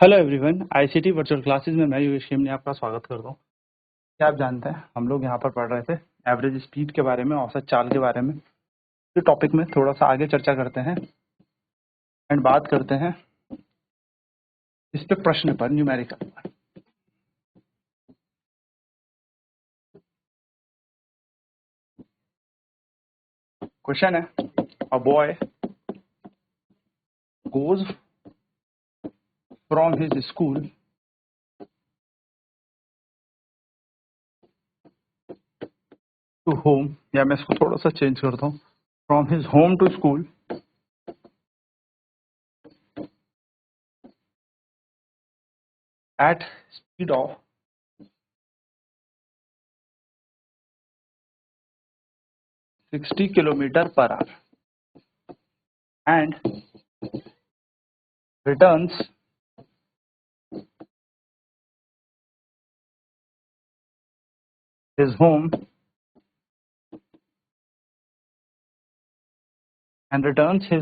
Hello everyone, ICT virtual classes में मैं योगेश खेमने आपका स्वागत करता हूँ। क्या आप जानते हैं हम लोग यहाँ पर पढ़ रहे थे एवरेज स्पीड के बारे में, औसत चाल के बारे में। इस टॉपिक में थोड़ा सा आगे चर्चा करते हैं एंड बात करते हैं इस पे प्रश्न पर, न्यूमेरिकल पर। क्वेश्चन है, a boy goes from his school to home, या मैं इसको थोड़ा सा चेंज करता हूँ, from his home to school at speed of 60 kilometer per hour and returns his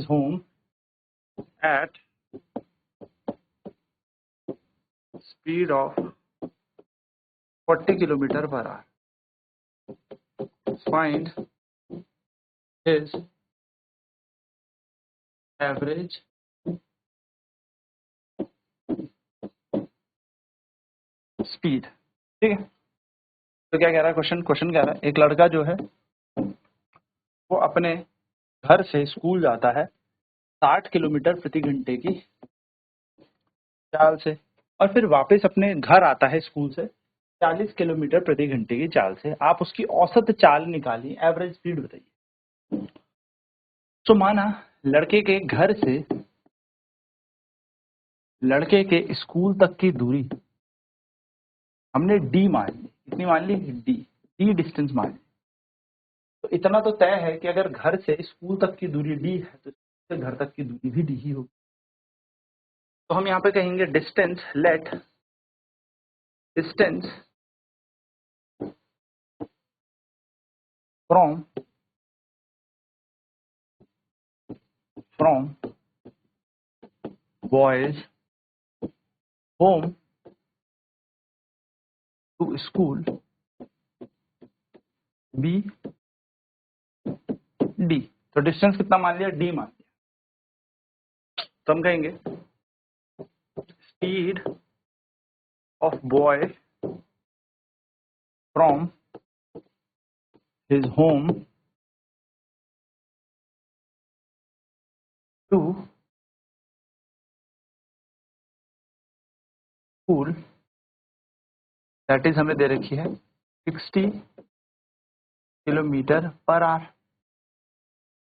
home at speed of 40 kilometer per hour. Find his average speed। ठीक है, तो क्या कह रहा है क्वेश्चन कह रहा है, एक लड़का जो है वो अपने घर से स्कूल जाता है 60 किलोमीटर प्रति घंटे की चाल से, और फिर वापस अपने घर आता है स्कूल से 40 किलोमीटर प्रति घंटे की चाल से। आप उसकी औसत चाल निकालिए, एवरेज स्पीड बताइए। तो माना लड़के के घर से लड़के के स्कूल तक की दूरी हमने डी मान ली। कितनी मान ली? डी डिस्टेंस मान ली। तो इतना तो तय है कि अगर घर से स्कूल तक की दूरी डी है तो घर तक की दूरी भी डी ही होगी। तो हम यहाँ पे कहेंगे distance, let distance from boy's home to school be D. तो डिस्टेंस कितना मान लिया? डी मान लिया। तो हम कहेंगे speed of boy from his home to school, that is हमें दे रखी है 60 किलोमीटर पर आवर,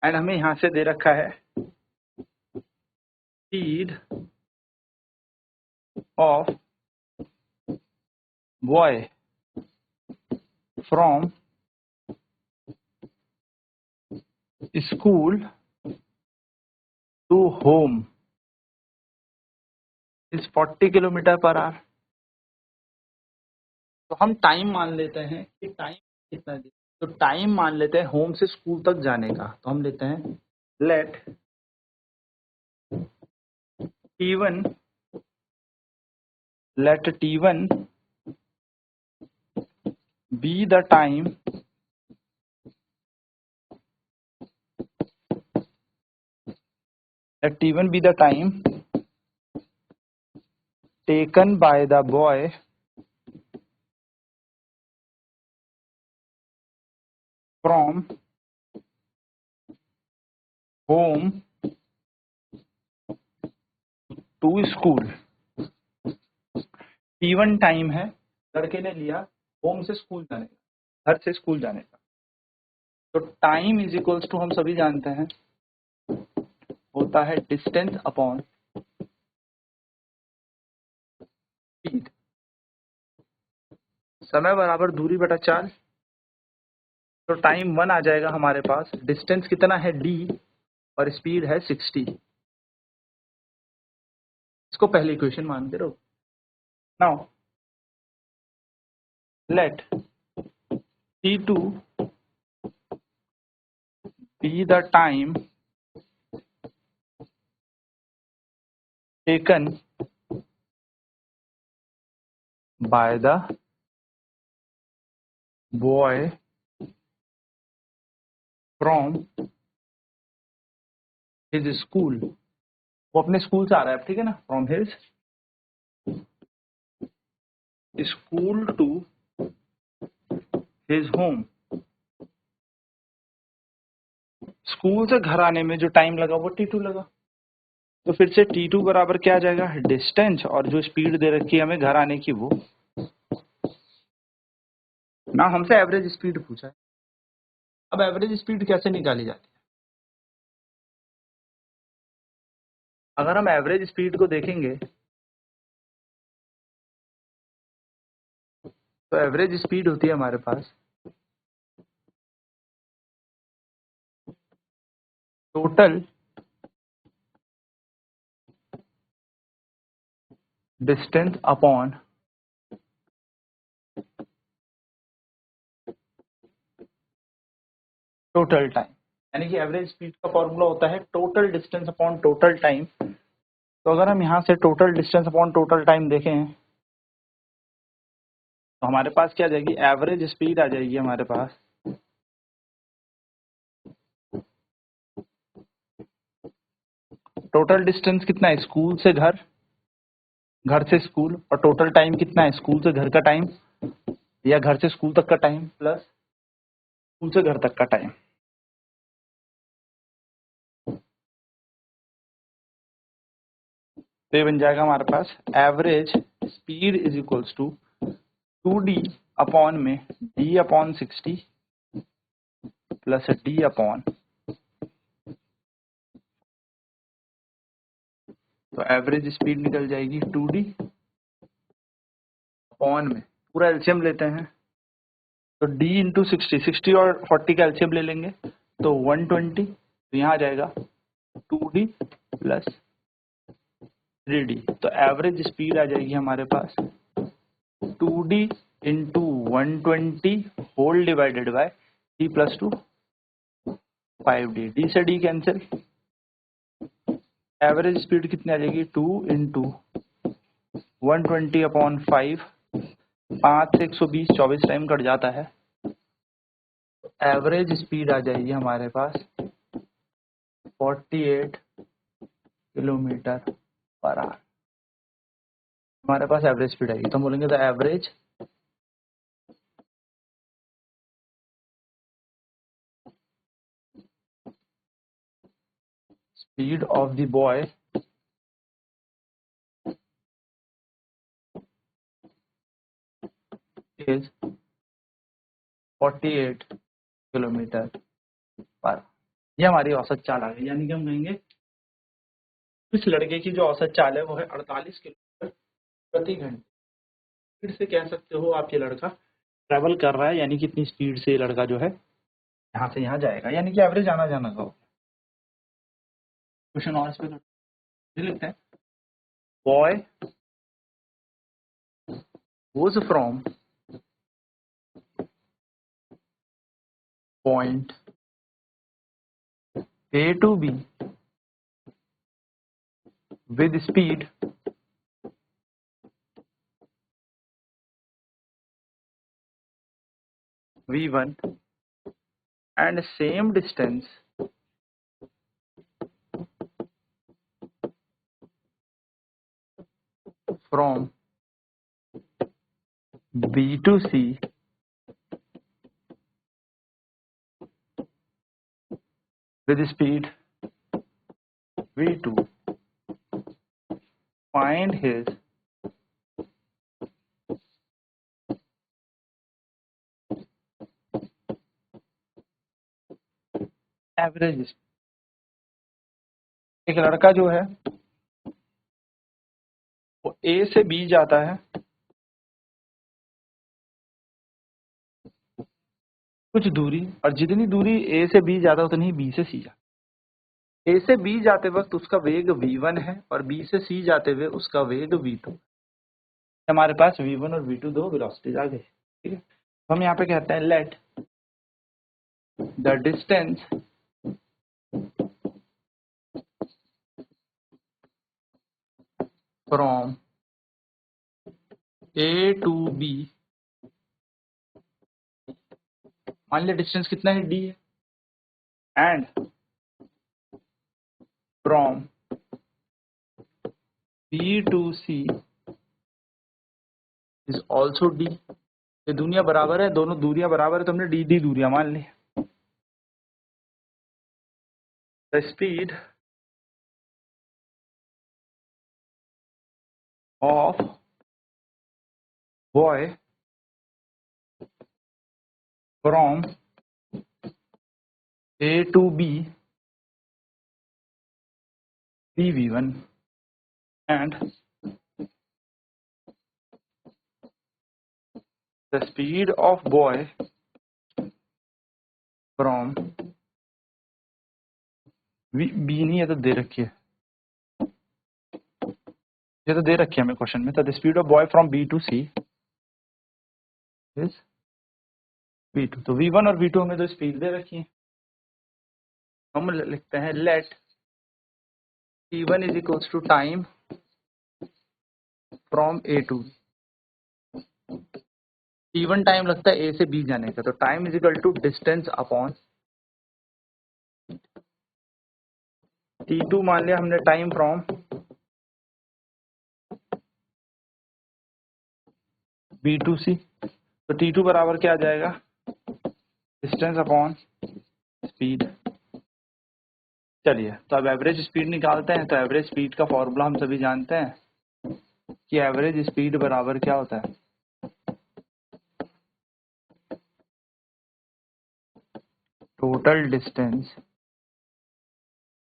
एंड हमें यहां से दे रखा है speed of boy from school to home is 40 kilometre per hour. तो हम टाइम मान लेते हैं कि टाइम कितना है। तो टाइम मान लेते हैं होम से स्कूल तक जाने का। तो हम लेते हैं let t1 be the time taken by the boy from home to school। t1 time है लड़के ने लिया होम से स्कूल जाने का, घर से स्कूल जाने का। तो टाइम इज इक्वल्स टू, हम सभी जानते हैं, होता है डिस्टेंस अपॉन स्पीड। समय बराबर दूरी बटा चाल। तो टाइम 1 आ जाएगा हमारे पास, डिस्टेंस कितना है d और स्पीड है 60। इसको पहली इक्वेशन मान के रखो। Now let t2 be the time taken by the boy from his school, वो अपने स्कूल से आ रहा है, ठीक है ना, from his school to his home. School से घर आने में जो टाइम लगा वो t2 लगा, तो फिर से t2 बराबर क्या आ जाएगा, डिस्टेंस, और जो स्पीड दे रखी है हमें घर आने की वो, ना हमसे एवरेज स्पीड पूछा है। अब एवरेज स्पीड कैसे निकाली जाती है, अगर हम एवरेज स्पीड को देखेंगे तो एवरेज स्पीड होती है हमारे पास total distance upon total time, यानी कि एवरेज स्पीड का फॉर्मूला होता है total distance upon total time. तो अगर हम यहाँ से total distance upon total time देखें तो हमारे पास क्या आ जाएगी, एवरेज स्पीड आ जाएगी हमारे पास टोटल डिस्टेंस कितना है, स्कूल से घर, घर से स्कूल, और टोटल टाइम कितना है, स्कूल से घर का टाइम या घर से स्कूल तक का टाइम प्लस स्कूल से घर तक का टाइम। तो ये बन जाएगा हमारे पास average speed is equals to 2d upon में d upon 60 plus d upon, तो एवरेज स्पीड निकल जाएगी 2d अपॉन में, पूरा एलसीएम लेते हैं तो d इंटू 60 और 40 का एलसीएम ले लेंगे तो 120, तो यहाँ आ जाएगा 2d प्लस 3d, तो एवरेज स्पीड आ जाएगी हमारे पास 2d into 120 whole divided by d plus 2 5d, d से d कैंसिल, एवरेज स्पीड कितनी आ जाएगी 2 इंटू 120 अपॉन 5, 5 से 120 24 टाइम कट जाता है, एवरेज स्पीड आ जाएगी हमारे पास 48 किलोमीटर पर आवर, हमारे पास एवरेज स्पीड आएगी। तो हम बोलेंगे the average speed of the boy is 48 kilometre पर, ये हमारी औसत चाल आ गई, यानी कि हम कहेंगे इस लड़के की जो औसत चाल है वो है 48 किलोमीटर प्रति घंटे। फिर से कह सकते हो आप ये लड़का ट्रैवल कर रहा है, यानी कि इतनी स्पीड से ये लड़का जो है यहाँ से यहाँ जाएगा, यानी कि एवरेज आना जाना का। क्वेश्चन और इस पे लिखते हैं, boy goes from point A to B with speed v1 and same distance from B to C with speed v2, find his average. एक लड़का जो है वो A से B जाता है कुछ दूरी, और जितनी दूरी A से B जाता है उतनी ही B से C जाता है। A से B जाते वक्त उसका वेग v1 है और B से C जाते हुए उसका वेग v2। हमारे पास v1 और v2 दो वेलोसिटीज आ गई, ठीक है। हम यहाँ पे कहते हैं let the distance from A to B, मान लिया डिस्टेंस कितना है डी है, and from B to C is also D. ये दूरियां बराबर है, दोनों दूरियां बराबर है तो हमने डी डी दूरियां मान ली। The speed of boy from A to B v1 and the speed of boy from B नहीं, ये तो दे रखी है, ये तो दे रखी है हमें क्वेश्चन में। तो the speed of boy from B to C is v2। तो v1 और v2 हमें तो स्पीड दे रखी है, हम लिखते हैं let t1 is equals to time from A to B. t1 time लगता है ए से बी जाने का, तो time is equal to distance upon t2 मान लिया हमने time from B to C. तो t2 बराबर क्या आ जाएगा, डिस्टेंस अपॉन स्पीड। चलिए तो अब एवरेज स्पीड निकालते हैं। तो एवरेज स्पीड का फॉर्मूला हम सभी जानते हैं कि एवरेज स्पीड बराबर क्या होता है, total distance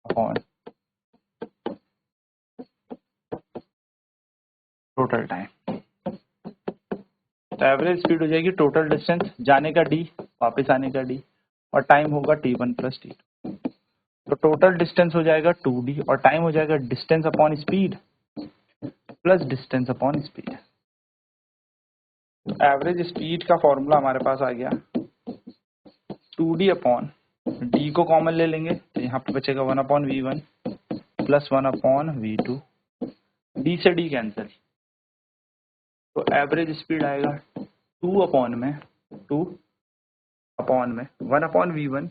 upon total time. तो एवरेज स्पीड हो जाएगी टोटल डिस्टेंस, जाने का डी, वापस आने का डी, और टाइम होगा t1 प्लस t2। तो टोटल डिस्टेंस हो जाएगा 2d और टाइम हो जाएगा distance upon speed plus distance upon speed. Average speed का फॉर्मूला हमारे पास आ गया 2d अपॉन d को कॉमन ले लेंगे तो यहाँ पे बचेगा 1 upon v1 plus 1 upon v2, d से d कैंसिल। तो एवरेज स्पीड आएगा 2 अपॉन में 1 upon v1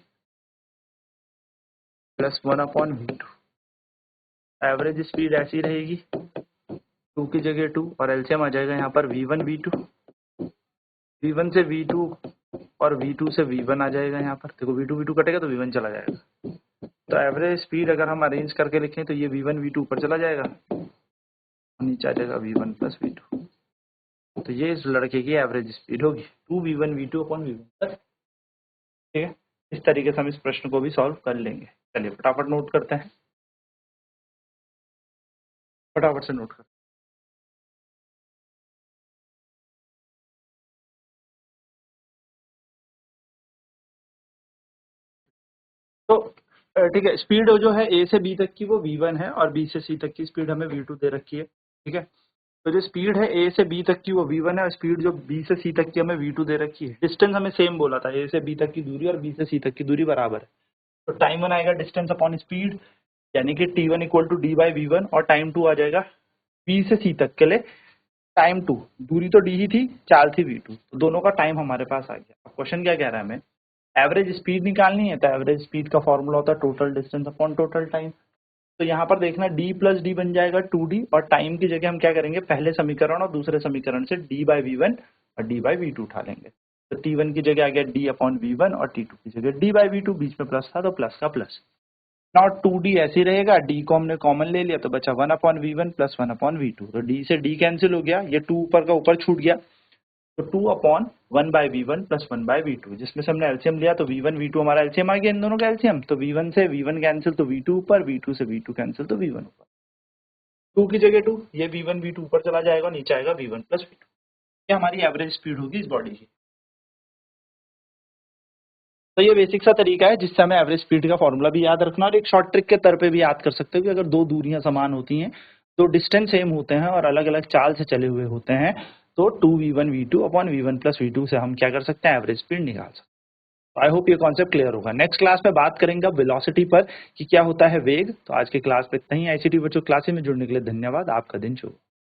plus 1 upon v2। Average speed ऐसी रहेगी, 2 की जगह 2 और एलसीएम आ जाएगा यहाँ पर v1 v2, v1 से v2 और v2 से v1 आ जाएगा। यहाँ पर देखो v2 v2 कटेगा तो v1 चला जाएगा। तो एवरेज स्पीड अगर हम अरेंज करके लिखें तो ये v1 v2 ऊपर चला जाएगा, नीचे आ जाएगा v1 प्लस v2। तो ये इस लड़के की एवरेज स्पीड होगी 2v1 v2 अपॉन v1। ठीक है, इस तरीके से हम इस प्रश्न को भी सॉल्व कर लेंगे। चलिए फटाफट नोट करते हैं, फटाफट से नोट करते हैं। तो ठीक है, स्पीड जो है ए से बी तक की वो v1 है और बी से सी तक की स्पीड हमें v2 दे रखी है। ठीक है, तो जो स्पीड है ए से बी तक की वो v1 है और स्पीड जो बी से सी तक की हमें v2 दे रखी है। डिस्टेंस हमें सेम बोला था, ए से बी तक की दूरी और बी से सी तक की दूरी बराबर है। तो टाइम 1 आएगा डिस्टेंस अपॉन स्पीड, यानी कि t1 equal to D by v1, और टाइम 2 आ जाएगा बी से सी तक के लिए टाइम 2, दूरी तो डी ही थी, चाल थी v2, तो दोनों का टाइम हमारे पास आ गया। क्वेश्चन क्या कह रहा है, हमें एवरेज स्पीड निकालनी है। तो एवरेज स्पीड का फॉर्मूला होता है total distance upon total time. तो यहाँ पर देखना d प्लस डी बन जाएगा 2d, और टाइम की जगह हम क्या करेंगे, पहले समीकरण और दूसरे समीकरण से d बाई v1 और d बाई v2 उठा लेंगे। तो t1 की जगह आ गया d अपॉन v1 और t2 की जगह d बाई v2, बीच में प्लस था तो प्लस का प्लस। नॉट 2d ऐसे रहेगा, d को हमने कॉमन ले लिया तो बचा 1 upon v1 plus 1 upon v2। तो d से d कैंसिल हो गया, ये 2 ऊपर का ऊपर छूट गया, तो 2 upon 1 by v1 plus 1 by v2, जिसमें से हमने एलसीएम लिया तो v1 v2 हमारा एलसीएम आ गया इन दोनों का एलसीएम। तो v1 से v1 कैंसिल तो v2 ऊपर, v2 से v2 कैंसिल तो v1 ऊपर, 2 की जगह 2, ये v1 v2 ऊपर चला जाएगा, नीचे आएगा v1 प्लस v2। ये हमारी एवरेज स्पीड होगी इस बॉडी की। तो ये बेसिक सा तरीका है जिससे हमें एवरेज स्पीड का फॉर्मूला भी याद रखना, और एक शॉर्ट ट्रिक के तौर पे भी याद कर सकते हो कि अगर दो दूरियां समान होती हैं, दो डिस्टेंस सेम होते हैं और अलग अलग चाल से चले हुए होते हैं, तो 2v1 v2 upon v1 plus v2 से हम क्या कर सकते हैं, एवरेज स्पीड निकाल सकते हैं। आई होप ये कॉन्सेप्ट क्लियर होगा। नेक्स्ट क्लास में बात करेंगे वेलोसिटी पर कि क्या होता है वेग। तो आज के क्लास पे इतना ही। आईसीटी बच्चों क्लास में जुड़ने के लिए धन्यवाद। आपका दिन शुभ।